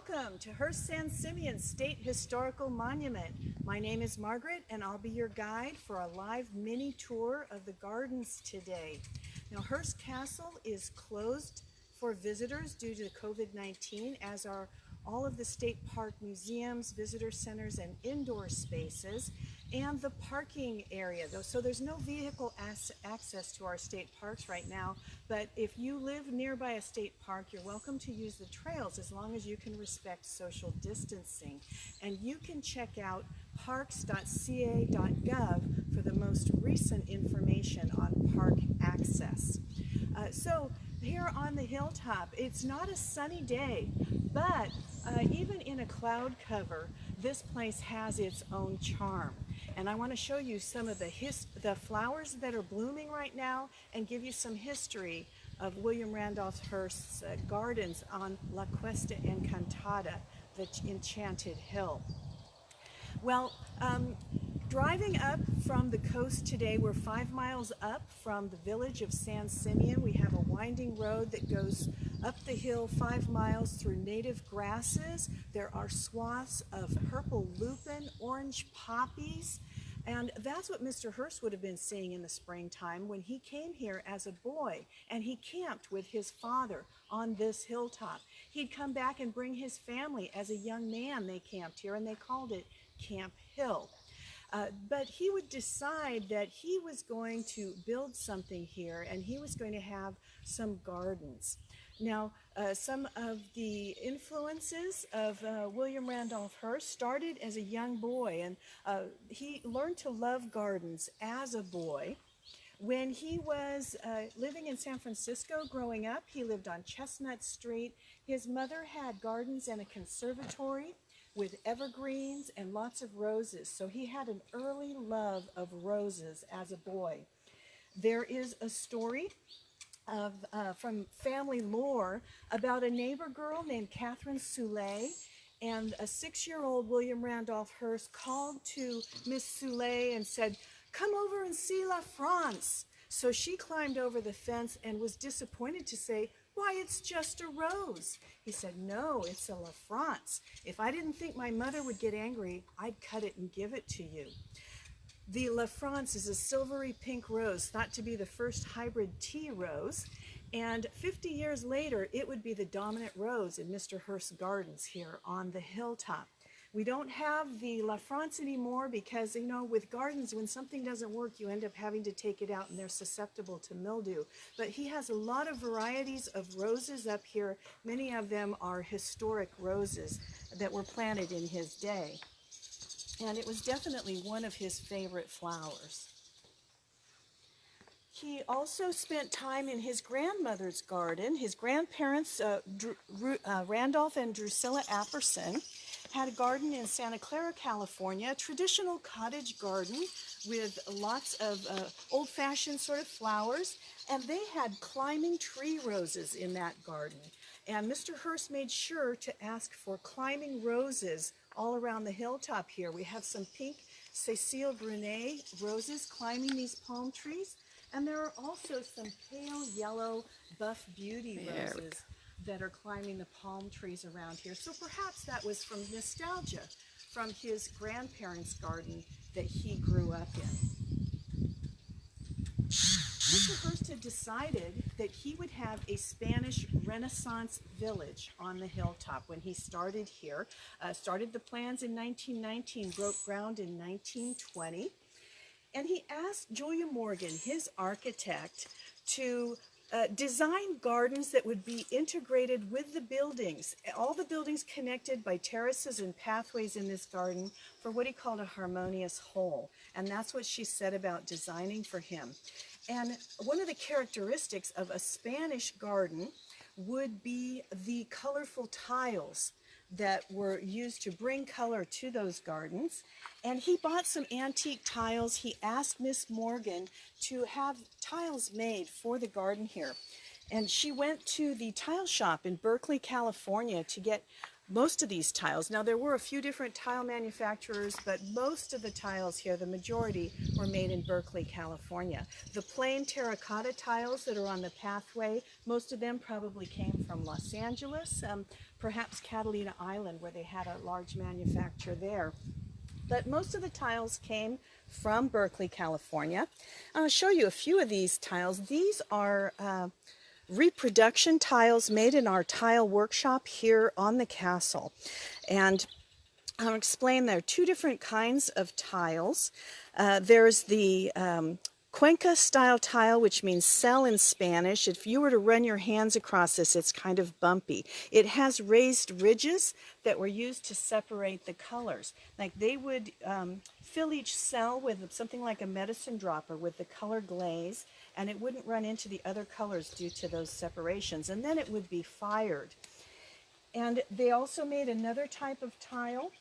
Welcome to Hearst San Simeon State Historical Monument. My name is Margaret and I'll be your guide for a live mini tour of the gardens today. Now Hearst Castle is closed for visitors due to COVID-19, as are all of the state park museums, visitor centers, and indoor spaces, and the parking area. So there's no vehicle access to our state parks right now, but if you live nearby a state park, you're welcome to use the trails as long as you can respect social distancing. And you can check out parks.ca.gov for the most recent information on park access. So here on the hilltop, it's not a sunny day, but even in a cloud cover, this place has its own charm. And I want to show you some of the flowers that are blooming right now and give you some history of William Randolph Hearst's gardens on La Cuesta Encantada, the Enchanted Hill. Well, driving up from the coast today, we're 5 miles up from the village of San Simeon. We have a winding road that goes up the hill 5 miles through native grasses. There are swaths of purple lupin, orange poppies, and that's what Mr. Hearst would have been seeing in the springtime when he came here as a boy, and he camped with his father on this hilltop. He'd come back and bring his family. As a young man, they camped here, and they called it Camp Hill. But he would decide that he was going to build something here, and he was going to have some gardens. Now, some of the influences of William Randolph Hearst started as a young boy, and he learned to love gardens as a boy. When he was living in San Francisco growing up, he lived on Chestnut Street. His mother had gardens and a conservatory with evergreens and lots of roses. So he had an early love of roses as a boy. There is a story from family lore about a neighbor girl named Catherine Soule, and a 6-year-old William Randolph Hearst called to Miss Soule and said, "Come over and see La France." So she climbed over the fence and was disappointed to say, "Why, it's just a rose." He said, "No, it's a La France. If I didn't think my mother would get angry, I'd cut it and give it to you." The La France is a silvery pink rose, thought to be the first hybrid tea rose, and 50 years later, it would be the dominant rose in Mr. Hearst's gardens here on the hilltop. We don't have the La France anymore because, you know, with gardens, when something doesn't work, you end up having to take it out and they're susceptible to mildew. But he has a lot of varieties of roses up here. Many of them are historic roses that were planted in his day. And it was definitely one of his favorite flowers. He also spent time in his grandmother's garden. His grandparents, Randolph and Drusilla Apperson, had a garden in Santa Clara, California, a traditional cottage garden with lots of old-fashioned sort of flowers, and they had climbing tree roses in that garden. And Mr. Hearst made sure to ask for climbing roses all around the hilltop here. We have some pink Cécile Brunet roses climbing these palm trees, and there are also some pale yellow Buff Beauty roses that are climbing the palm trees around here. So perhaps that was from nostalgia from his grandparents' garden that he grew up in. Mr. Hearst had decided that he would have a Spanish Renaissance village on the hilltop when he started here. Started the plans in 1919, broke ground in 1920. And he asked Julia Morgan, his architect, to design gardens that would be integrated with the buildings. All the buildings connected by terraces and pathways in this garden for what he called a harmonious whole. And that's what she said about designing for him. And one of the characteristics of a Spanish garden would be the colorful tiles that were used to bring color to those gardens. And he bought some antique tiles. He asked Miss Morgan to have tiles made for the garden here. And she went to the tile shop in Berkeley, California to get most of these tiles. Now there were a few different tile manufacturers, but most of the tiles here, the majority, were made in Berkeley, California. The plain terracotta tiles that are on the pathway, most of them probably came from Los Angeles, perhaps Catalina Island, where they had a large manufacturer there. But most of the tiles came from Berkeley, California. I'll show you a few of these tiles. These are reproduction tiles made in our tile workshop here on the castle. And I'll explain there are two different kinds of tiles. There's the Cuenca style tile, which means cell in Spanish. If you were to run your hands across this, it's kind of bumpy. It has raised ridges that were used to separate the colors. Like they would fill each cell with something like a medicine dropper with the color glaze, and it wouldn't run into the other colors due to those separations. And then it would be fired. And they also made another type of tile,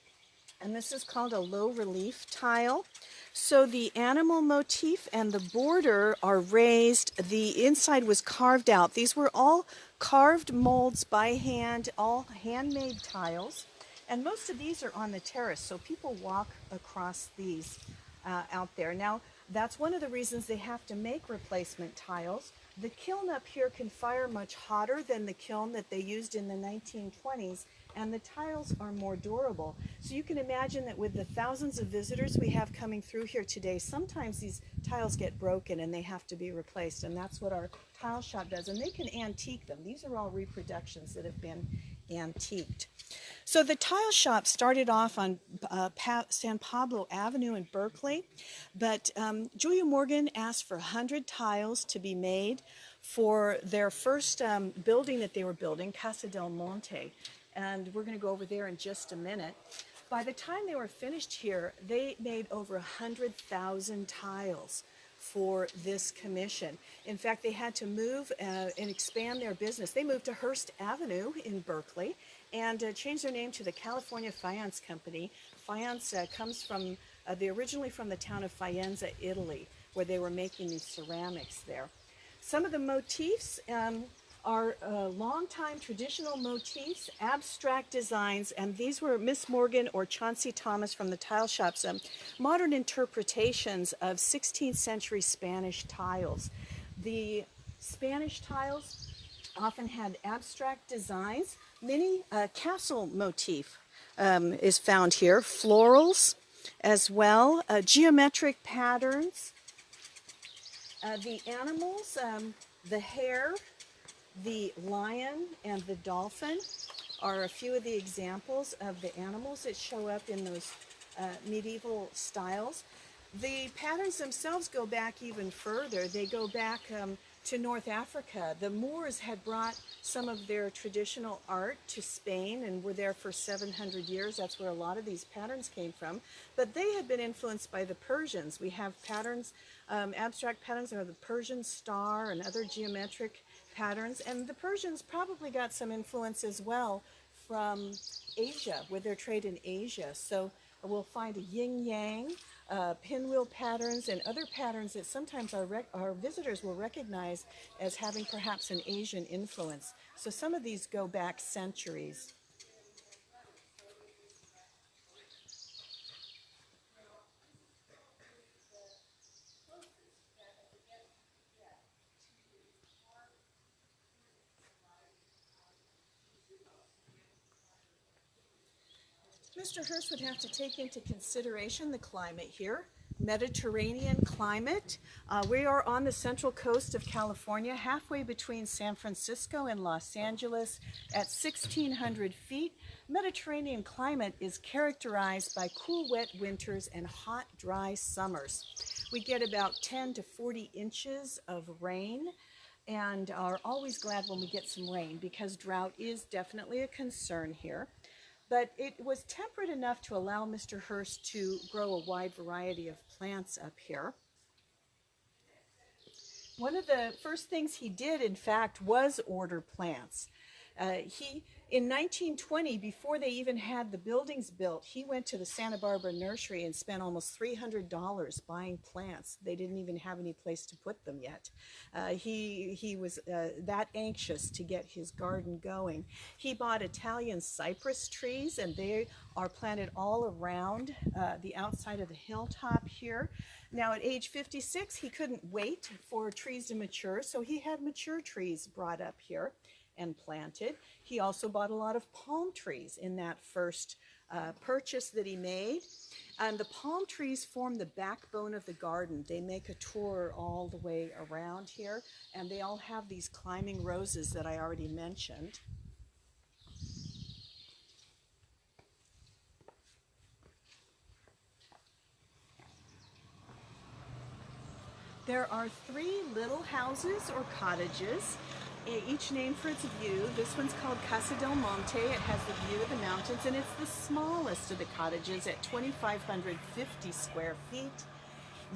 and this is called a low relief tile. So the animal motif and the border are raised. The inside was carved out. These were all carved molds by hand, all handmade tiles. And most of these are on the terrace, so people walk across these out there. Now, that's one of the reasons they have to make replacement tiles. The kiln up here can fire much hotter than the kiln that they used in the 1920s, and the tiles are more durable. So you can imagine that with the thousands of visitors we have coming through here today, sometimes these tiles get broken and they have to be replaced, and that's what our tile shop does. And they can antique them. These are all reproductions that have been antiqued. So the tile shop started off on San Pablo Avenue in Berkeley, but Julia Morgan asked for 100 tiles to be made for their first building that they were building, Casa Del Monte, and we're going to go over there in just a minute. By the time they were finished here, they made over 100,000 tiles for this commission. In fact, they had to move and expand their business. They moved to Hearst Avenue in Berkeley and changed their name to the California Faience Company. Faience comes from, originally from the town of Faenza, Italy, where they were making these ceramics there. Some of the motifs are long-time traditional motifs, abstract designs, and these were Miss Morgan or Chauncey Thomas from the tile shops, modern interpretations of 16th century Spanish tiles. The Spanish tiles often had abstract designs. Many castle motif is found here, florals as well, geometric patterns. The animals, the hare, the lion, and the dolphin are a few of the examples of the animals that show up in those medieval styles. The patterns themselves go back even further. They go back to North Africa. The Moors had brought some of their traditional art to Spain and were there for 700 years. That's where a lot of these patterns came from. But they had been influenced by the Persians. We have patterns, abstract patterns, that are the Persian star and other geometric patterns. And the Persians probably got some influence as well from Asia, with their trade in Asia. So we'll find a yin-yang, pinwheel patterns, and other patterns that sometimes our visitors will recognize as having perhaps an Asian influence. So some of these go back centuries. Mr. Hearst would have to take into consideration the climate here. Mediterranean climate. We are on the central coast of California, halfway between San Francisco and Los Angeles at 1,600 feet. Mediterranean climate is characterized by cool, wet winters and hot, dry summers. We get about 10 to 40 inches of rain and are always glad when we get some rain because drought is definitely a concern here. But it was temperate enough to allow Mr. Hearst to grow a wide variety of plants up here. One of the first things he did, in fact, was order plants. He In 1920, before they even had the buildings built, he went to the Santa Barbara nursery and spent almost $300 buying plants. They didn't even have any place to put them yet. He was that anxious to get his garden going. He bought Italian cypress trees, and they are planted all around the outside of the hilltop here. Now at age 56, he couldn't wait for trees to mature, so he had mature trees brought up here and planted. He also bought a lot of palm trees in that first purchase that he made. And the palm trees form the backbone of the garden. They make a tour all the way around here, and they all have these climbing roses that I already mentioned. There are 3 little houses or cottages, each named for its view. This one's called Casa Del Monte. It has the view of the mountains, and it's the smallest of the cottages at 2,550 square feet.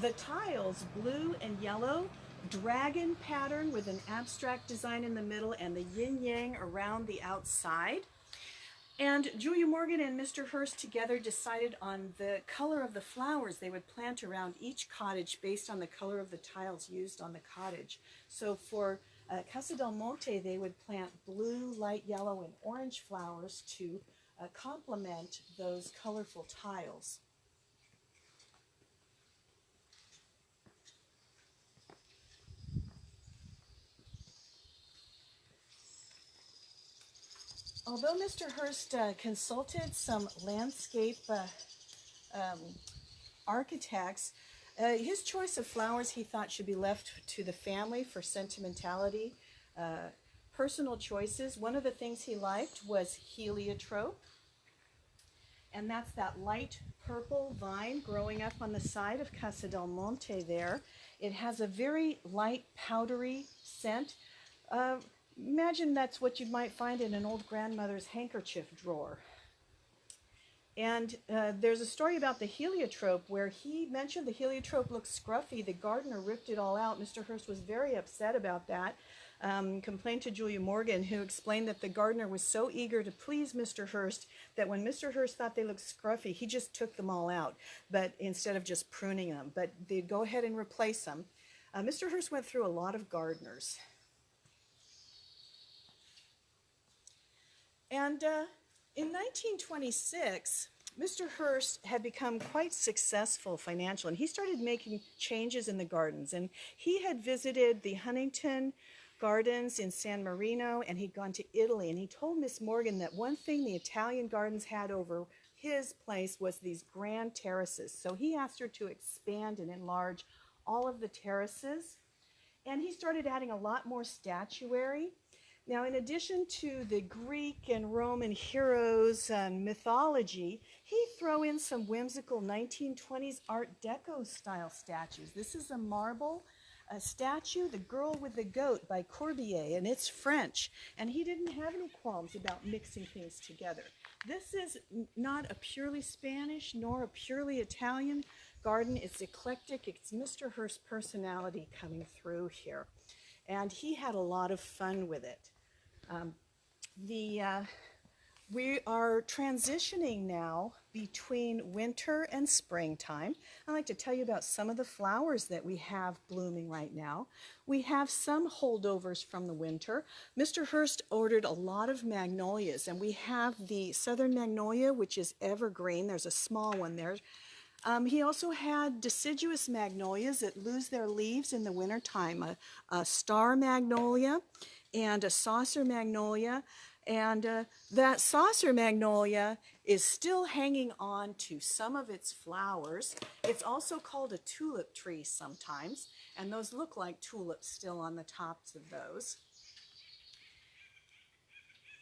The tiles, blue and yellow, dragon pattern with an abstract design in the middle and the yin-yang around the outside. And Julia Morgan and Mr. Hearst together decided on the color of the flowers they would plant around each cottage based on the color of the tiles used on the cottage. So for Casa Del Monte, they would plant blue, light yellow, and orange flowers to complement those colorful tiles. Although Mr. Hearst consulted some landscape architects, his choice of flowers he thought should be left to the family for sentimentality, personal choices. One of the things he liked was heliotrope, and that's that light purple vine growing up on the side of Casa Del Monte there. It has a very light powdery scent. Imagine that's what you might find in an old grandmother's handkerchief drawer. And there's a story about the heliotrope where he mentioned the heliotrope looked scruffy. The gardener ripped it all out. Mr. Hearst was very upset about that. Complained to Julia Morgan, who explained that the gardener was so eager to please Mr. Hearst that when Mr. Hearst thought they looked scruffy, he just took them all out, but instead of just pruning them. But they'd go ahead and replace them. Mr. Hearst went through a lot of gardeners. And in 1926, Mr. Hearst had become quite successful financially, and he started making changes in the gardens. And he had visited the Huntington Gardens in San Marino, and he'd gone to Italy. And he told Miss Morgan that one thing the Italian gardens had over his place was these grand terraces. So he asked her to expand and enlarge all of the terraces. And he started adding a lot more statuary. Now, in addition to the Greek and Roman heroes and mythology, he'd throw in some whimsical 1920s Art Deco style statues. This is a marble statue, The Girl with the Goat by Corbier, and it's French. And he didn't have any qualms about mixing things together. This is not a purely Spanish nor a purely Italian garden. It's eclectic. It's Mr. Hearst's personality coming through here. And he had a lot of fun with it. We are transitioning now between winter and springtime. I'd like to tell you about some of the flowers that we have blooming right now. We have some holdovers from the winter. Mr. Hearst ordered a lot of magnolias, and we have the southern magnolia, which is evergreen. There's a small one there. He also had deciduous magnolias that lose their leaves in the wintertime, a star magnolia and a saucer magnolia. And that saucer magnolia is still hanging on to some of its flowers. It's also called a tulip tree sometimes, and those look like tulips still on the tops of those.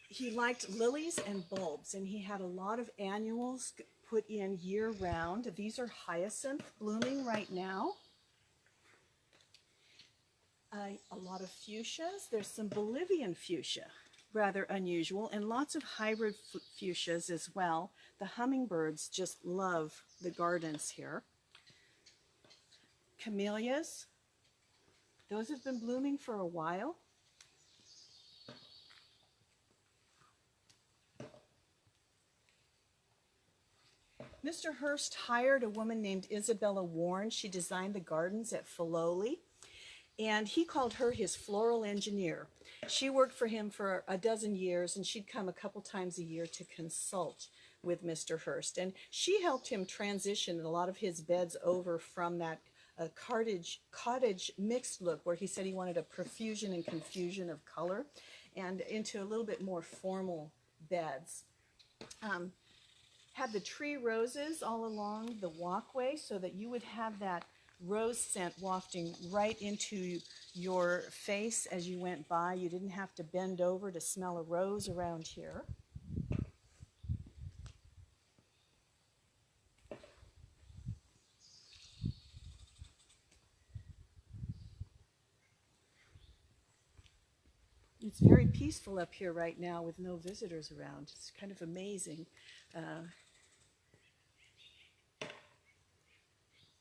He liked lilies and bulbs, and he had a lot of annuals put in year-round. These are hyacinth blooming right now. A lot of fuchsias. There's some Bolivian fuchsia, rather unusual, and lots of hybrid fuchsias as well. The hummingbirds just love the gardens here. Camellias. Those have been blooming for a while. Mr. Hearst hired a woman named Isabella Warren. She designed the gardens at Filoli, and he called her his floral engineer. She worked for him for a dozen years, and she'd come a couple times a year to consult with Mr. Hearst. And she helped him transition a lot of his beds over from that cottage mixed look, where he said he wanted a profusion and confusion of color, and into a little bit more formal beds. Had the tree roses all along the walkway so that you would have that rose scent wafting right into your face as you went by. You didn't have to bend over to smell a rose around here. It's very peaceful up here right now with no visitors around. It's kind of amazing.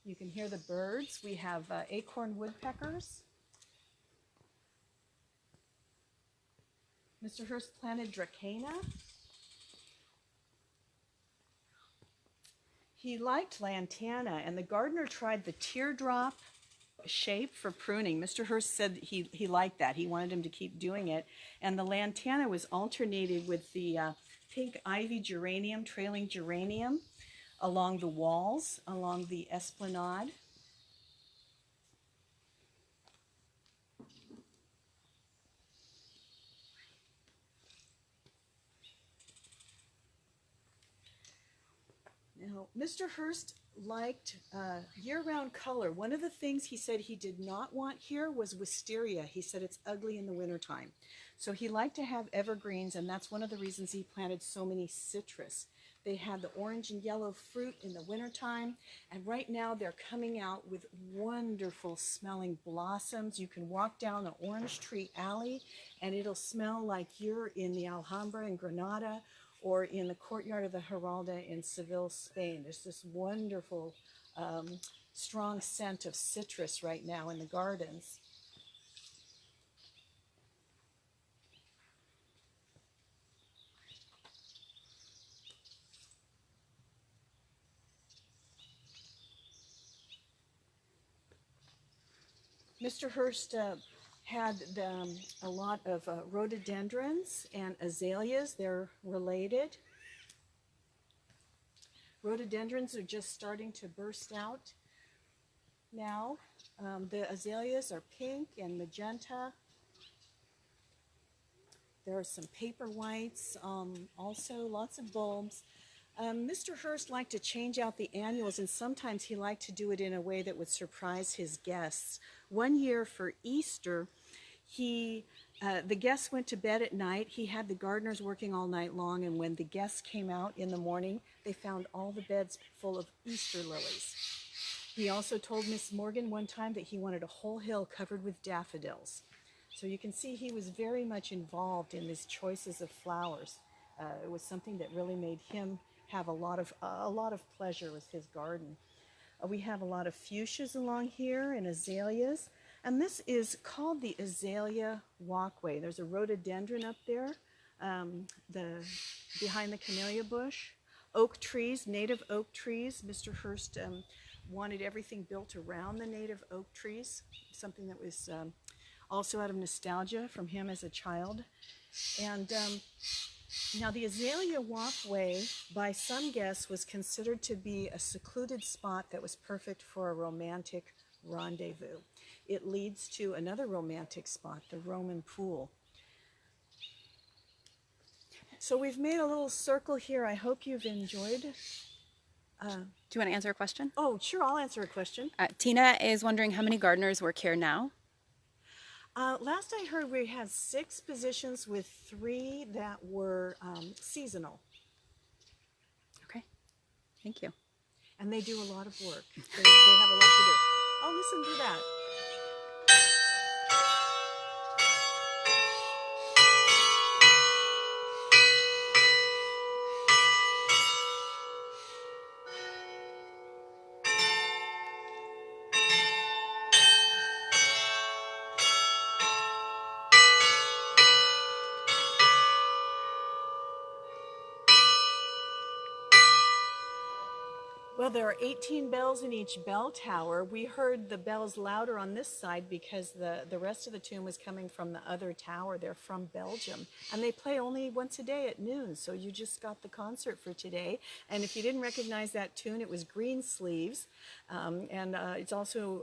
You can hear the birds. We have acorn woodpeckers. Mr. Hearst planted Dracaena. He liked lantana, and the gardener tried the teardrop shape for pruning. Mr. Hearst said he liked that. He wanted him to keep doing it. And the lantana was alternated with the pink ivy geranium, trailing geranium, along the walls, along the esplanade. Now, Mr. Hearst liked year-round color. One of the things he said he did not want here was wisteria. He said it's ugly in the wintertime. So he liked to have evergreens, and that's one of the reasons he planted so many citrus. They had the orange and yellow fruit in the wintertime, and right now they're coming out with wonderful smelling blossoms. You can walk down the orange tree alley, and it'll smell like you're in the Alhambra in Granada, or in the courtyard of the Giralda in Seville, Spain. There's this wonderful, strong scent of citrus right now in the gardens. Mr. Hearst had a lot of rhododendrons and azaleas. They're related. Rhododendrons are just starting to burst out now. The azaleas are pink and magenta. There are some paper whites, also lots of bulbs. Mr. Hearst liked to change out the annuals, and sometimes he liked to do it in a way that would surprise his guests. One year for Easter, the guests went to bed at night. He had the gardeners working all night long, and when the guests came out in the morning, they found all the beds full of Easter lilies. He also told Miss Morgan one time that he wanted a whole hill covered with daffodils. So you can see he was very much involved in these choices of flowers. It was something that really made him have a lot of pleasure with his garden. We have a lot of fuchsias along here and azaleas, and this is called the Azalea walkway. There's a rhododendron up there, behind the camellia bush. Oak trees, native oak trees. Mr. Hearst wanted everything built around the native oak trees, something that was also out of nostalgia from him as a child. And now the Azalea walkway, by some guests, was considered to be a secluded spot that was perfect for a romantic rendezvous. It leads to another romantic spot, the Roman pool. So we've made a little circle here. I hope you've enjoyed. Do you want to answer a question? Oh, sure, I'll answer a question. Tina is wondering how many gardeners work here now? Last I heard, we had 6 positions with 3 that were seasonal. Okay, thank you. And they do a lot of work. They have a lot to do. Oh, listen to that. Well, there are 18 bells in each bell tower. We heard the bells louder on this side because the rest of the tune was coming from the other tower. They're from Belgium. And they play only once a day at noon, so you just got the concert for today. And if you didn't recognize that tune, it was Green Sleeves. It's also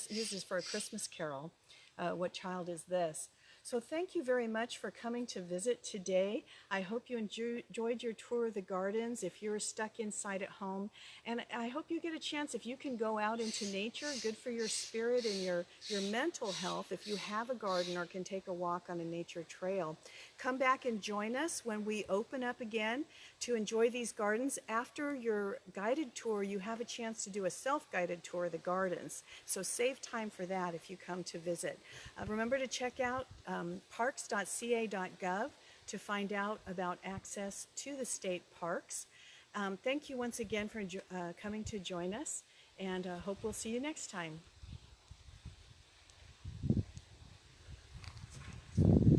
uses for a Christmas carol. What Child Is This? So thank you very much for coming to visit today. I hope you enjoyed your tour of the gardens if you're stuck inside at home. And I hope you get a chance, if you can go out into nature, good for your spirit and your mental health if you have a garden or can take a walk on a nature trail. Come back and join us when we open up again to enjoy these gardens. After your guided tour, you have a chance to do a self-guided tour of the gardens. So save time for that if you come to visit. Remember to check out parks.ca.gov to find out about access to the state parks. Thank you once again for coming to join us, and hope we'll see you next time.